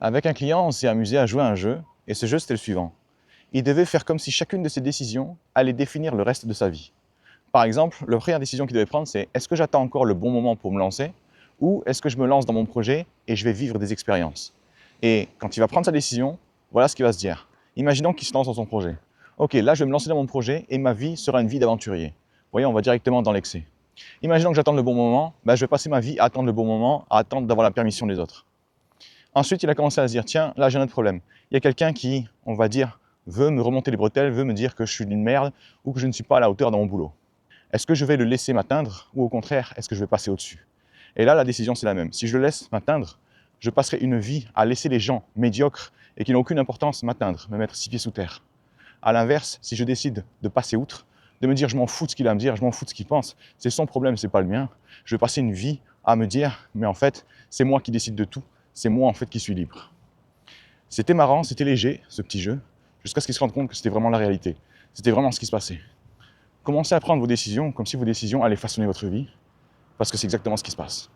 Avec un client, on s'est amusé à jouer à un jeu, et ce jeu c'était le suivant. Il devait faire comme si chacune de ses décisions allait définir le reste de sa vie. Par exemple, la première décision qu'il devait prendre, c'est est-ce que j'attends encore le bon moment pour me lancer, ou est-ce que je me lance dans mon projet et je vais vivre des expériences. Et quand il va prendre sa décision, voilà ce qu'il va se dire. Imaginons qu'il se lance dans son projet. Ok, là je vais me lancer dans mon projet et ma vie sera une vie d'aventurier. Vous voyez, on va directement dans l'excès. Imaginons que j'attende le bon moment, je vais passer ma vie à attendre le bon moment, à attendre d'avoir la permission des autres. Ensuite, il a commencé à se dire, tiens, là j'ai un autre problème. Il y a quelqu'un qui, on va dire, veut me remonter les bretelles, veut me dire que je suis une merde ou que je ne suis pas à la hauteur dans mon boulot. Est-ce que je vais le laisser m'atteindre ou au contraire, est-ce que je vais passer au-dessus? Et là, la décision, c'est la même. Si je le laisse m'atteindre, je passerai une vie à laisser les gens médiocres et qui n'ont aucune importance m'atteindre, me mettre 6 pieds sous terre. A l'inverse, si je décide de passer outre, de me dire je m'en fous de ce qu'il a à me dire, je m'en fous de ce qu'il pense, c'est son problème, c'est pas le mien, je vais passer une vie à me dire mais en fait, c'est moi qui décide de tout, c'est moi en fait qui suis libre. C'était marrant, c'était léger ce petit jeu, jusqu'à ce qu'il se rende compte que c'était vraiment la réalité. C'était vraiment ce qui se passait. Commencez à prendre vos décisions comme si vos décisions allaient façonner votre vie, parce que c'est exactement ce qui se passe.